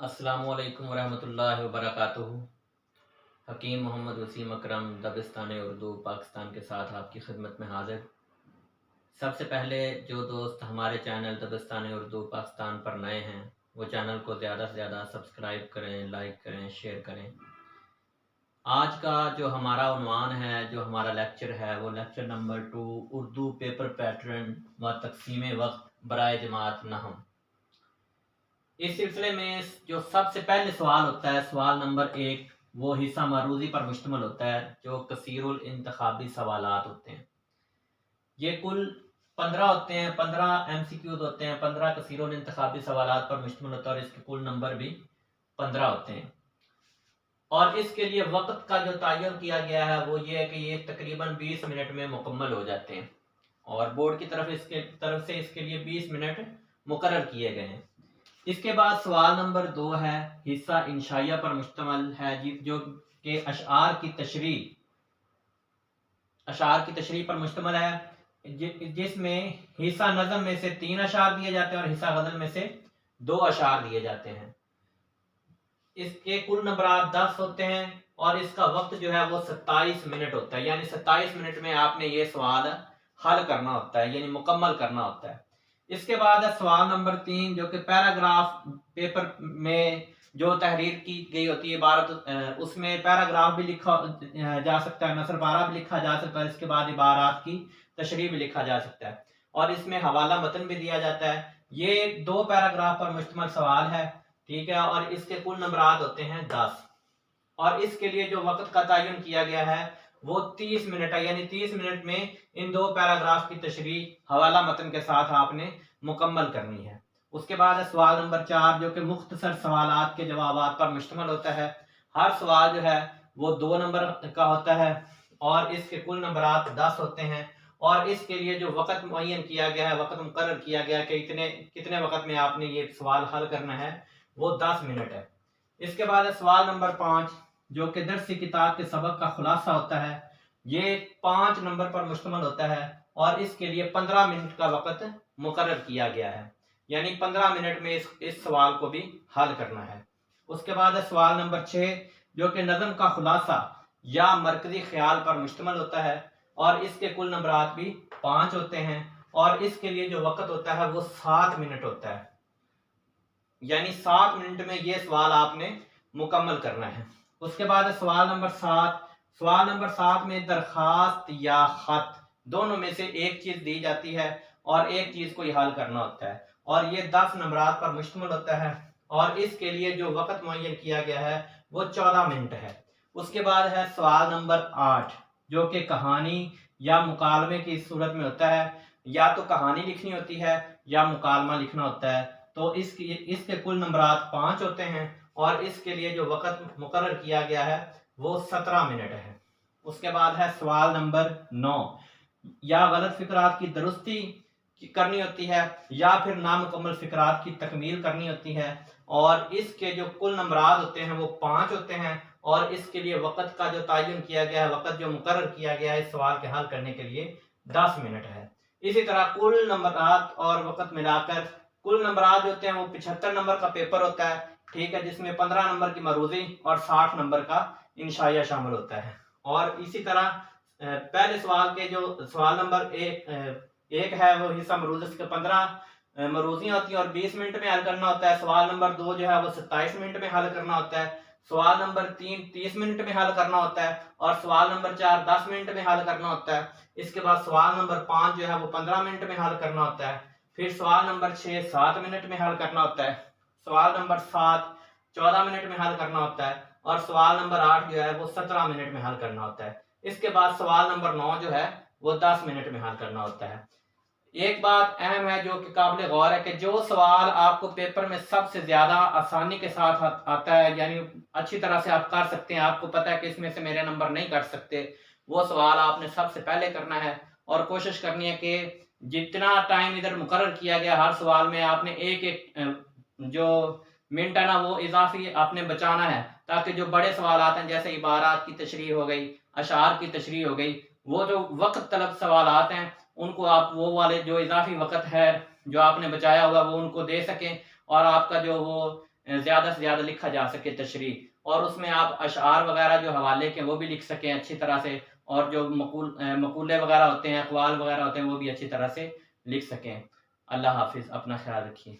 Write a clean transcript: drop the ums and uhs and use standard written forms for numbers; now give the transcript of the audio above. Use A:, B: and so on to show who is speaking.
A: अस्सलामुअलैकुम वरहमतुल्लाहि वबरकातुहू। हकीम मोहम्मद वसीम अकरम दबिस्तान उर्दू पाकिस्तान के साथ आपकी खिदमत में हाजिर। सबसे पहले जो दोस्त हमारे चैनल दबिस्तान उर्दू पाकिस्तान पर नए हैं वो चैनल को ज़्यादा से ज़्यादा सब्सक्राइब करें, लाइक करें, शेयर करें। आज का जो हमारा उन्वान है, जो हमारा लेक्चर है, वो lecture number 2 Urdu paper pattern व तकसीम वक्त बराए जमात नहम। इस सिलसिले में जो सबसे पहले सवाल होता है, सवाल नंबर 1, वो हिस्सा मरूजी पर मुश्तमिल होता है, जो कसीरुल इंतखाबी सवालात होते हैं। ये कुल 15 होते हैं, 15 MCQs होते हैं, 15 कसीरुल इंतखाबी सवालात पर मुश्तमिल होता है और इसके कुल नंबर भी 15 होते हैं। और इसके लिए वक्त का जो तयन किया गया है वो ये है कि ये तकरीबन 20 मिनट में मुकम्मल हो जाते हैं और बोर्ड की तरफ से इसके लिए 20 मिनट मुकर्रर किए गए हैं। इसके बाद सवाल नंबर 2 है, हिस्सा इंशाइया पर मुश्तमिल है, जो कि अशआर की तशरीह पर मुश्तमिल है, जिसमें हिस्सा नज़म में से 3 अशार दिए जाते हैं और हिस्सा गज़ल में से 2 अशार दिए जाते हैं। इसके कुल नंबर 10 होते हैं और इसका वक्त जो है वो 27 मिनट होता है, यानी 27 मिनट में आपने ये सवाल हल करना होता है, यानी मुकम्मल करना होता है। इसके बाद है सवाल नंबर 3, जो कि पैराग्राफ पेपर में जो तहरीर की गई होती है इबारत, उसमें पैराग्राफ भी लिखा जा सकता है, नसर पारा भी लिखा जा सकता है, इसके बाद इबारात की तशरीह भी लिखा जा सकता है और इसमें हवाला मतन भी दिया जाता है। ये 2 पैराग्राफ पर मुश्तमिल सवाल है, ठीक है, और इसके कुल नंबरात होते हैं 10 और इसके लिए जो वक्त का तयन किया गया है वो 30 मिनट है, यानी 30 मिनट में इन 2 पैराग्राफ की तशरीह हवाला मतन के साथ आपने मुकम्मल करनी है। उसके बाद है सवाल नंबर 4, जो कि मुख्तसर सवालात के जवाबात पर मुश्तमिल होता है। हर सवाल जो है वो 2 नंबर का होता है और इसके कुल नंबरात 10 होते हैं और इसके लिए जो वक्त मुअय्यन किया गया है, वक्त मुकर्रर किया गया है कि कितने वक्त में आपने ये सवाल हल करना है, वो 10 मिनट है। इसके बाद है सवाल नंबर 5, जो कि दरसी किताब के सबक का खुलासा होता है। ये 5 नंबर पर मुश्तमिल होता है और इसके लिए 15 मिनट का वक्त मुकर्रर किया गया है, यानी 15 मिनट में इस सवाल को भी हल करना है। उसके बाद है सवाल नंबर 6, जो कि नज़म का खुलासा या मरकजी ख्याल पर मुश्तमिल होता है और इसके कुल नंबरात भी 5 होते हैं और इसके लिए जो वक्त होता है वो 7 मिनट होता है, यानी 7 मिनट में ये सवाल आपने मुकम्मल करना है। उसके बाद है सवाल नंबर 7। सवाल नंबर 7 में दरखास्त या खत दोनों में से एक चीज दी जाती है और एक चीज को हल करना होता है और ये 10 नंबरात पर मुश्तमिल होता है और इसके लिए जो वक्त मुअय्यन किया गया है वो 14 मिनट है। उसके बाद है सवाल नंबर 8, जो कि कहानी या मुकालमे की सूरत में होता है। या तो कहानी लिखनी होती है या मुकालमा लिखना होता है, तो इसके कुल नंबरात 5 होते हैं और इसके लिए जो वक्त मुकर्रर किया गया है वो 17 मिनट है। उसके बाद है सवाल नंबर 9, या गलत फिक्रात की दुरुस्ती करनी होती है या फिर नामुकम्मल फिक्रात की तकमील करनी होती है और इसके जो कुल नंबरात होते हैं वो 5 होते हैं और इसके लिए वक्त का जो तयन किया गया है, वक्त जो मुकर्रर किया गया है इस सवाल के हल करने के लिए 10 मिनट है। इसी तरह कुल नंबरात और वक्त मिलाकर कुल नंबरात होते हैं वो 75 नंबर का पेपर होता है, ठीक है, जिसमें 15 नंबर की मरूजी और 60 नंबर का इंशाइया शामिल होता है। और इसी तरह पहले सवाल के जो सवाल नंबर एक है वो हिस्सा मरूजी के 15 मरूजियां होती हैं और 20 मिनट में हल करना होता है। सवाल नंबर 2 जो है वो 27 मिनट में हल करना होता है। सवाल नंबर 3 30 मिनट में हल करना होता है और सवाल नंबर 4 10 मिनट में हल करना होता है। इसके बाद सवाल नंबर 5 जो है वो 15 मिनट में हल करना होता है। फिर सवाल नंबर 6 7 मिनट में हल करना होता है। सवाल नंबर 7 14 मिनट में हल करना होता है और सवाल नंबर 8 जो है वो 17 मिनट में हल करना होता है। इसके बाद सवाल नंबर 9 जो है वो 10 मिनट में हल करना होता है। एक बात अहम है जो कि काबिल गौर है कि जो सवाल आपको पेपर में सबसे ज्यादा आसानी के साथ आता है, यानी अच्छी तरह से आप कर सकते हैं, आपको पता है कि इसमें से मेरे नंबर नहीं कट सकते, वो सवाल आपने सबसे पहले करना है और कोशिश करनी है कि जितना टाइम इधर मुकर्रर किया गया हर सवाल में आपने एक एक जो मिनट है ना वो इजाफी आपने बचाना है, ताकि जो बड़े सवाल आते हैं जैसे इबारात की तशरीह हो गई, अशार की तशरीह हो गई, वो जो वक्त तलब सवाल आते हैं उनको आप वो वाले जो इजाफी वक्त है जो आपने बचाया हुआ वो उनको दे सकें और आपका जो वो ज़्यादा से ज़्यादा लिखा जा सके तशरीह, और उसमें आप अशआर वगैरह जो हवाले के वो भी लिख सकें अच्छी तरह से, और जो मकूले वगैरह होते हैं, अक़वाल वगैरह होते हैं, वो भी अच्छी तरह से लिख सकें। अल्लाह हाफ़िज़, अपना ख़्याल रखिए।